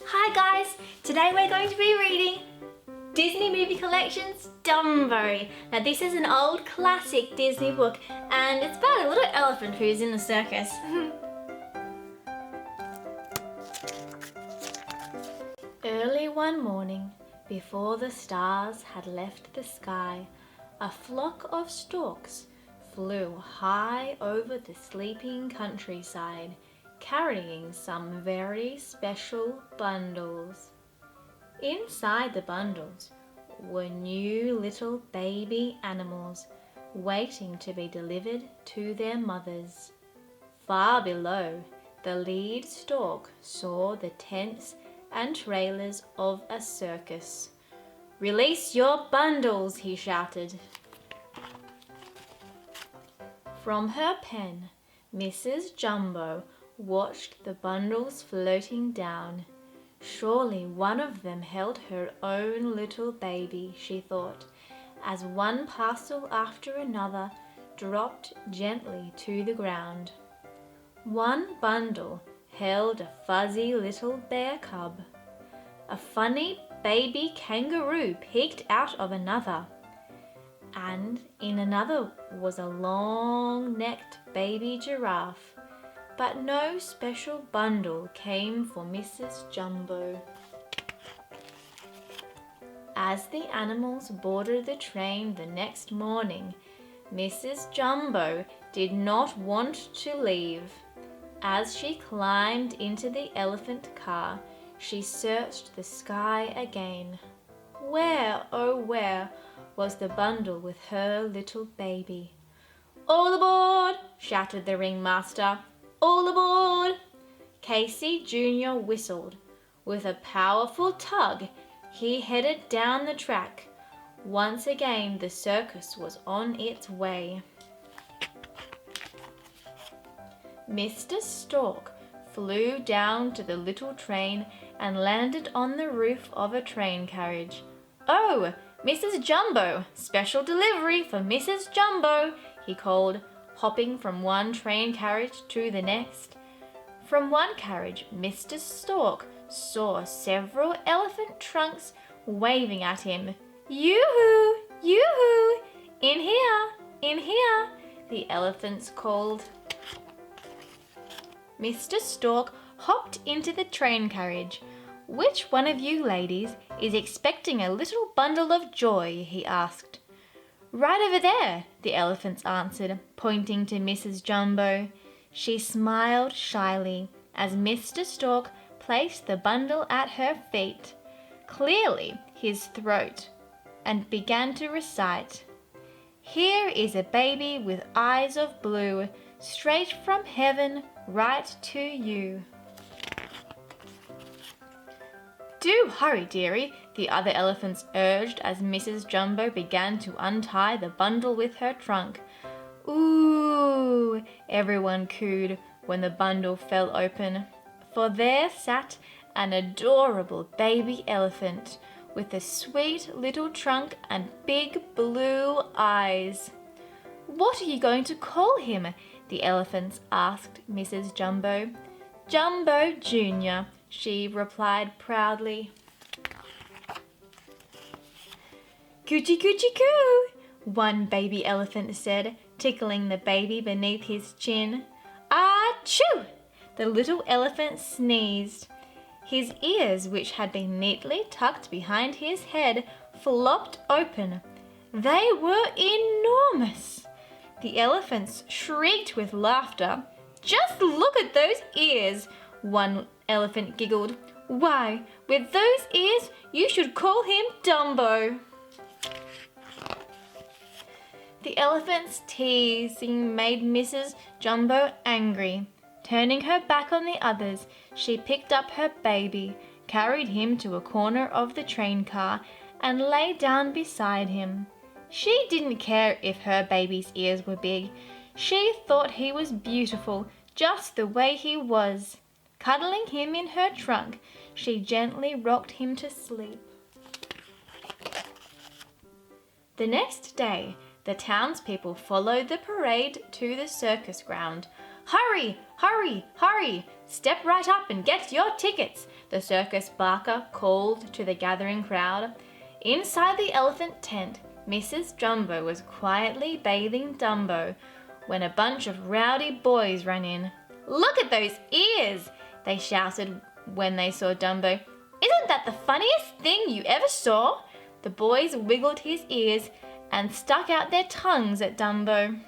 Hi guys, today we're going to be reading Disney Movie Collection's Dumbo. Now this is an old classic Disney book and it's about a little elephant who's in the circus. Early one morning, before the stars had left the sky, a flock of storks flew high over the sleeping countryside, carrying some very special bundles. Inside the bundles were new little baby animals waiting to be delivered to their mothers. Far below, the lead stork saw the tents and trailers of a circus. "Release your bundles," he shouted. From her pen, Mrs. Jumbo watched the bundles floating down. Surely one of them held her own little baby, she thought, as one parcel after another dropped gently to the ground. One bundle held a fuzzy little bear cub. A funny baby kangaroo peeked out of another, and in another was a long-necked baby giraffe. But no special bundle came for Mrs. Jumbo. As the animals boarded the train the next morning, Mrs. Jumbo did not want to leave. As she climbed into the elephant car, she searched the sky again. Where, oh where, was the bundle with her little baby? "All aboard!" shouted the ringmaster. "All aboard!" Casey Jr. whistled. With a powerful tug, he headed down the track. Once again, the circus was on its way. Mr. Stork flew down to the little train and landed on the roof of a train carriage. "Oh, Mrs. Jumbo! Special delivery for Mrs. Jumbo!" he called, hopping from one train carriage to the next. From one carriage, Mr. Stork saw several elephant trunks waving at him. "Yoo-hoo! Yoo-hoo! In here! In here!" the elephants called. Mr. Stork hopped into the train carriage. "Which one of you ladies is expecting a little bundle of joy?" he asked. "Right over there," the elephants answered, pointing to Mrs. Jumbo. She smiled shyly as Mr. Stork placed the bundle at her feet, clearly his throat, and began to recite, "Here is a baby with eyes of blue, straight from heaven right to you." "Do hurry, dearie," the other elephants urged as Mrs. Jumbo began to untie the bundle with her trunk. "Ooh!" everyone cooed when the bundle fell open, for there sat an adorable baby elephant with a sweet little trunk and big blue eyes. "What are you going to call him?" the elephants asked Mrs. Jumbo. "Jumbo Jr.," she replied proudly. "Coochie coochie coo," one baby elephant said, tickling the baby beneath his chin. "Achoo!" the little elephant sneezed. His ears, which had been neatly tucked behind his head, flopped open. They were enormous. The elephants shrieked with laughter. "Just look at those ears," one elephant giggled. "Why, with those ears, you should call him Dumbo." The elephant's teasing made Mrs. Jumbo angry. Turning her back on the others, she picked up her baby, carried him to a corner of the train car, and lay down beside him. She didn't care if her baby's ears were big. She thought he was beautiful, just the way he was. Cuddling him in her trunk, she gently rocked him to sleep. The next day, the townspeople followed the parade to the circus ground. "Hurry, hurry, hurry! Step right up and get your tickets. the circus barker called to the gathering crowd. Inside the elephant tent, Mrs. Jumbo was quietly bathing Dumbo when a bunch of rowdy boys ran in. "Look at those ears!" they shouted when they saw Dumbo. "Isn't that the funniest thing you ever saw?" The boys wiggled his ears and stuck out their tongues at Dumbo.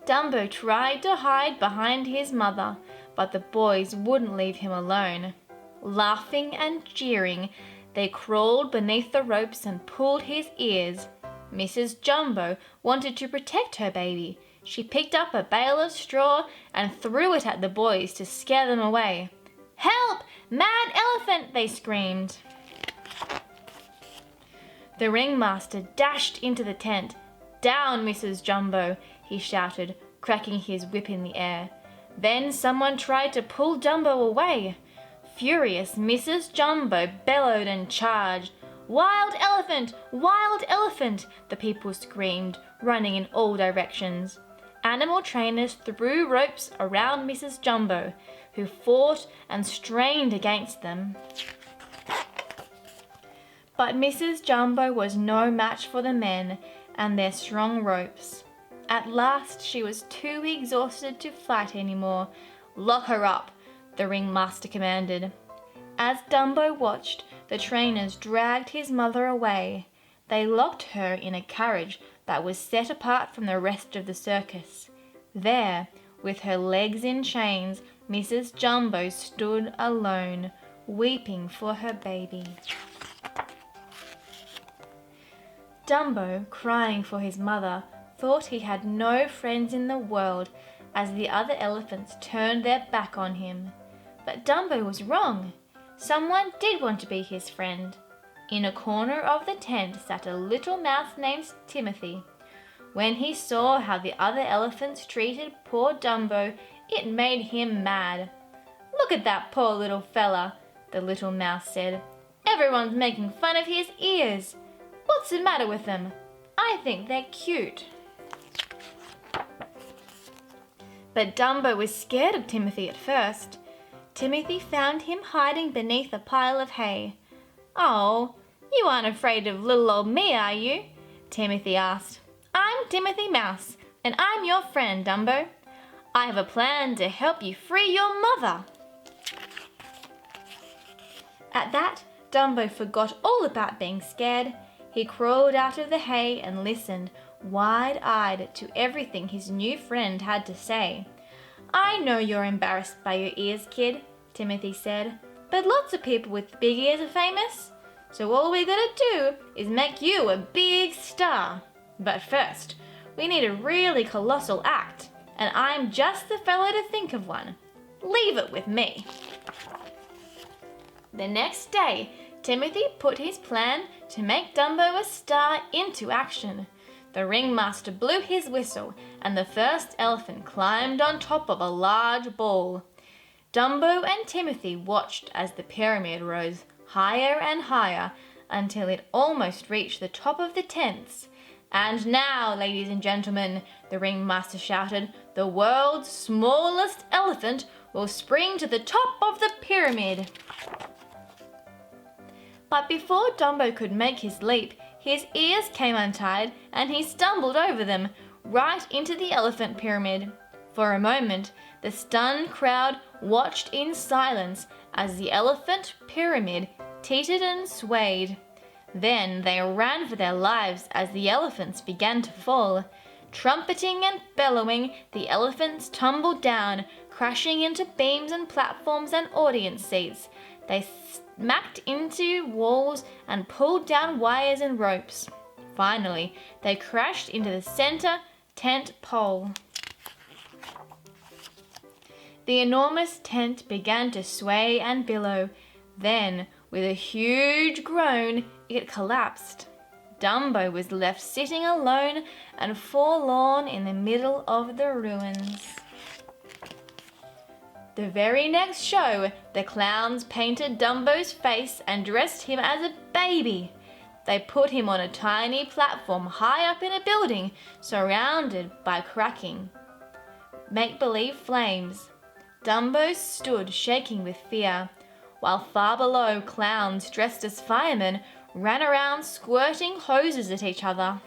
Dumbo tried to hide behind his mother, but the boys wouldn't leave him alone. Laughing and jeering, they crawled beneath the ropes and pulled his ears. Mrs. Jumbo wanted to protect her baby. She picked up a bale of straw and threw it at the boys to scare them away. "Help! Mad elephant!" they screamed. The ringmaster dashed into the tent. "Down, Mrs. Jumbo!" he shouted, cracking his whip in the air. Then someone tried to pull Dumbo away. Furious, Mrs. Jumbo bellowed and charged. "Wild elephant! Wild elephant!" the people screamed, running in all directions. Animal trainers threw ropes around Mrs. Jumbo, who fought and strained against them. But Mrs. Jumbo was no match for the men and their strong ropes. At last she was too exhausted to fight anymore. "Lock her up," the ringmaster commanded. As Dumbo watched, the trainers dragged his mother away. They locked her in a carriage that was set apart from the rest of the circus. There, with her legs in chains, Mrs. Jumbo stood alone, weeping for her baby. Dumbo, crying for his mother, thought he had no friends in the world as the other elephants turned their back on him. But Dumbo was wrong. Someone did want to be his friend. In a corner of the tent sat a little mouse named Timothy. When he saw how the other elephants treated poor Dumbo, it made him mad. "Look at that poor little fella," the little mouse said. "Everyone's making fun of his ears. What's the matter with them? I think they're cute." But Dumbo was scared of Timothy at first. Timothy found him hiding beneath a pile of hay. "Oh, you aren't afraid of little old me, are you?" Timothy asked. "I'm Timothy Mouse, and I'm your friend, Dumbo. I have a plan to help you free your mother." At that, Dumbo forgot all about being scared. He crawled out of the hay and listened, wide-eyed, to everything his new friend had to say. "I know you're embarrassed by your ears, kid," Timothy said, "but lots of people with big ears are famous. So all we gotta do is make you a big star. But first, we need a really colossal act, and I'm just the fellow to think of one. Leave it with me." The next day, Timothy put his plan to make Dumbo a star into action. The ringmaster blew his whistle, and the first elephant climbed on top of a large ball. Dumbo and Timothy watched as the pyramid rose higher and higher until it almost reached the top of the tents. "And now, ladies and gentlemen," the ringmaster shouted, "the world's smallest elephant will spring to the top of the pyramid." But before Dumbo could make his leap, his ears came untied and he stumbled over them, right into the elephant pyramid. For a moment, the stunned crowd watched in silence as the elephant pyramid teetered and swayed. Then they ran for their lives as the elephants began to fall. Trumpeting and bellowing, the elephants tumbled down, crashing into beams and platforms and audience seats. They smacked into walls and pulled down wires and ropes. Finally, they crashed into the center tent pole. The enormous tent began to sway and billow. Then, with a huge groan, it collapsed. Dumbo was left sitting alone and forlorn in the middle of the ruins. The very next show, the clowns painted Dumbo's face and dressed him as a baby. They put him on a tiny platform high up in a building, surrounded by crackling make-believe flames. Dumbo stood shaking with fear, while far below clowns dressed as firemen ran around squirting hoses at each other.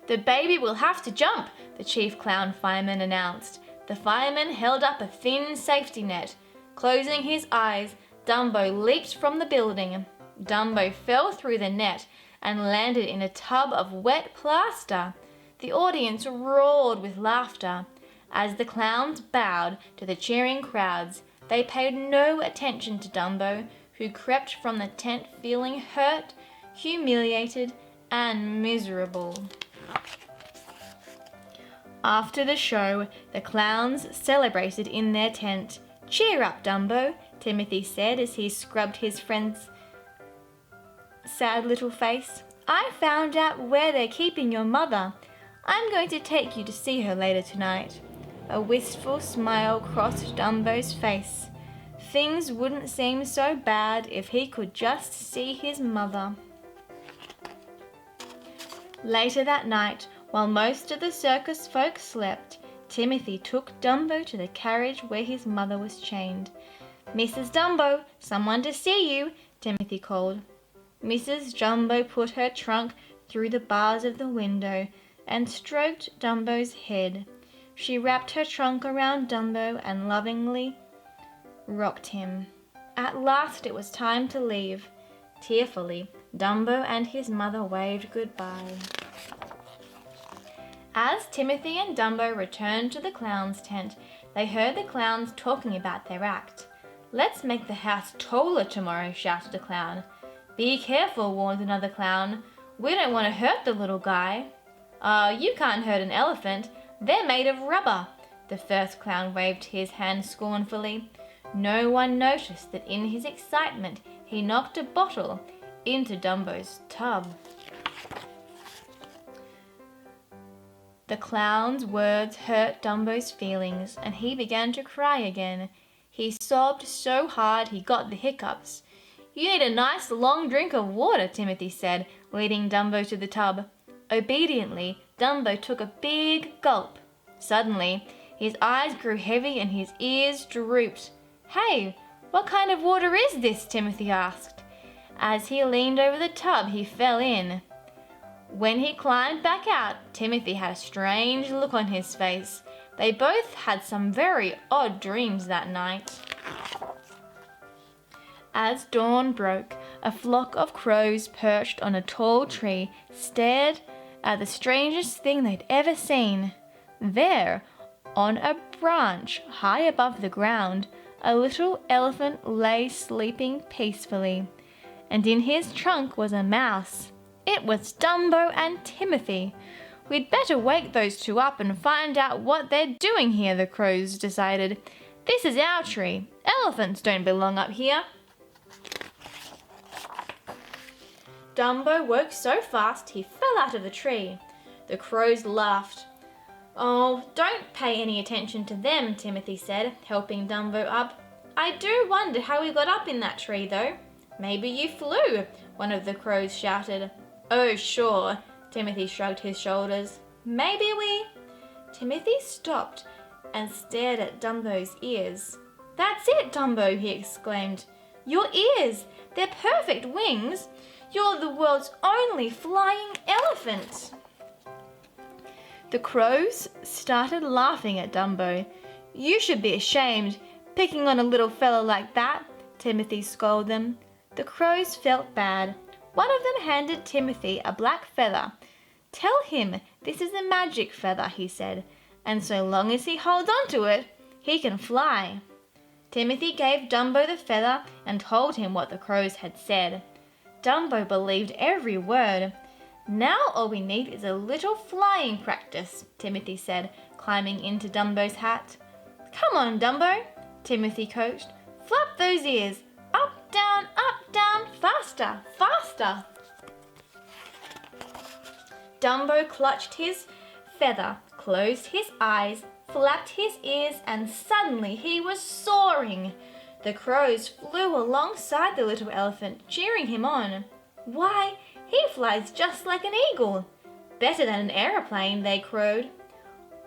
"The baby will have to jump," the chief clown fireman announced. The fireman held up a thin safety net. Closing his eyes, Dumbo leaped from the building. Dumbo fell through the net and landed in a tub of wet plaster. The audience roared with laughter. As the clowns bowed to the cheering crowds, they paid no attention to Dumbo, who crept from the tent feeling hurt, humiliated, and miserable. After the show, the clowns celebrated in their tent. "Cheer up, Dumbo," Timothy said as he scrubbed his friend's sad little face. "I found out where they're keeping your mother. I'm going to take you to see her later tonight." A wistful smile crossed Dumbo's face. Things wouldn't seem so bad if he could just see his mother. Later that night, while most of the circus folk slept, Timothy took Dumbo to the carriage where his mother was chained. "Mrs. Dumbo, someone to see you," Timothy called. Mrs. Dumbo put her trunk through the bars of the window and stroked Dumbo's head. She wrapped her trunk around Dumbo and lovingly rocked him. At last it was time to leave. Tearfully, Dumbo and his mother waved goodbye. As Timothy and Dumbo returned to the clown's tent, they heard the clowns talking about their act. "Let's make the house taller tomorrow," shouted a clown. "Be careful," warned another clown. "We don't want to hurt the little guy." You can't hurt an elephant. They're made of rubber." The first clown waved his hand scornfully. No one noticed that in his excitement he knocked a bottle into Dumbo's tub. The clown's words hurt Dumbo's feelings, and he began to cry again. He sobbed so hard he got the hiccups. "You need a nice long drink of water," Timothy said, leading Dumbo to the tub. Obediently, Dumbo took a big gulp. Suddenly, his eyes grew heavy and his ears drooped. "Hey, what kind of water is this?" Timothy asked. As he leaned over the tub, he fell in. When he climbed back out, Timothy had a strange look on his face. They both had some very odd dreams that night. As dawn broke, a flock of crows perched on a tall tree stared at the strangest thing they'd ever seen. There, on a branch high above the ground, a little elephant lay sleeping peacefully, and in his trunk was a mouse. It was Dumbo and Timothy. "We'd better wake those two up and find out what they're doing here," the crows decided. "This is our tree. Elephants don't belong up here." Dumbo woke so fast he fell out of the tree. The crows laughed. "Oh, don't pay any attention to them," Timothy said, helping Dumbo up. "I do wonder how we got up in that tree, though." "Maybe you flew," one of the crows shouted. "Oh, sure," Timothy shrugged his shoulders. "Maybe we—" Timothy stopped and stared at Dumbo's ears. "That's it, Dumbo," he exclaimed. "Your ears! They're perfect wings! You're the world's only flying elephant!" The crows started laughing at Dumbo. "You should be ashamed, picking on a little fellow like that," Timothy scolded them. The crows felt bad. One of them handed Timothy a black feather. "Tell him this is a magic feather," he said, "and so long as he holds on to it, he can fly." Timothy gave Dumbo the feather and told him what the crows had said. Dumbo believed every word. "Now all we need is a little flying practice," Timothy said, climbing into Dumbo's hat. "Come on, Dumbo," Timothy coached. "Flap those ears. Up, down, faster, faster." Dumbo clutched his feather, closed his eyes, flapped his ears, and suddenly he was soaring. The crows flew alongside the little elephant, cheering him on. "Why, he flies just like an eagle." "Better than an aeroplane," they crowed.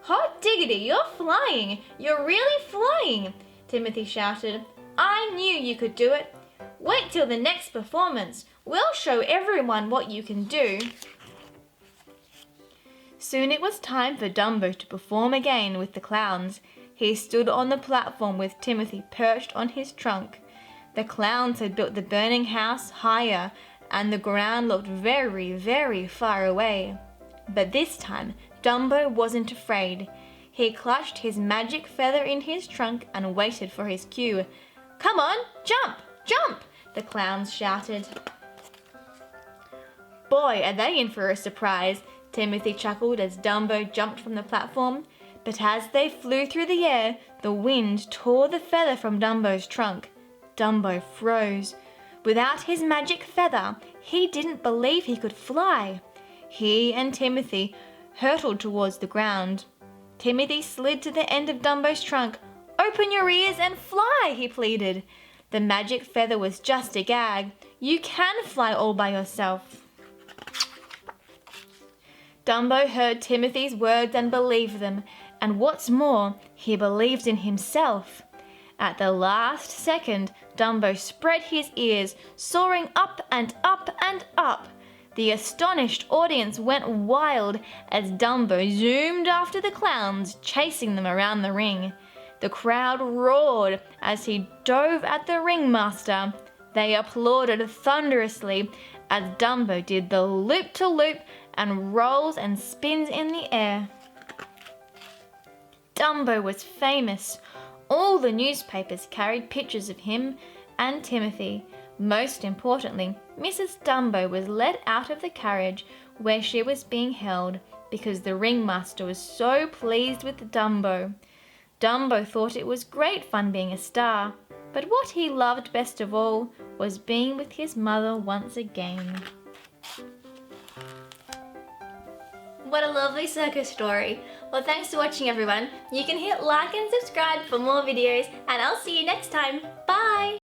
Hot diggity, you're flying! You're really flying! Timothy shouted. I knew you could do it. Wait till the next performance. We'll show everyone what you can do. Soon it was time for Dumbo to perform again with the clowns. He stood on the platform with Timothy perched on his trunk. The clowns had built the burning house higher, and the ground looked very, very far away. But this time, Dumbo wasn't afraid. He clutched his magic feather in his trunk and waited for his cue. Come on, jump, jump, the clowns shouted. Boy, are they in for a surprise, Timothy chuckled as Dumbo jumped from the platform. But as they flew through the air, the wind tore the feather from Dumbo's trunk. Dumbo froze. Without his magic feather, he didn't believe he could fly. He and Timothy hurtled towards the ground. Timothy slid to the end of Dumbo's trunk. Open your ears and fly, he pleaded. The magic feather was just a gag. You can fly all by yourself. Dumbo heard Timothy's words and believed them, and what's more, he believed in himself. At the last second, Dumbo spread his ears, soaring up and up and up. The astonished audience went wild as Dumbo zoomed after the clowns, chasing them around the ring. The crowd roared as he dove at the ringmaster. They applauded thunderously as Dumbo did the loop-to-loop and rolls and spins in the air. Dumbo was famous. All the newspapers carried pictures of him and Timothy. Most importantly, Mrs. Dumbo was led out of the carriage where she was being held because the ringmaster was so pleased with Dumbo. Dumbo thought it was great fun being a star, but what he loved best of all was being with his mother once again. What a lovely circus story. Well, thanks for watching, everyone. You can hit like and subscribe for more videos, and I'll see you next time. Bye!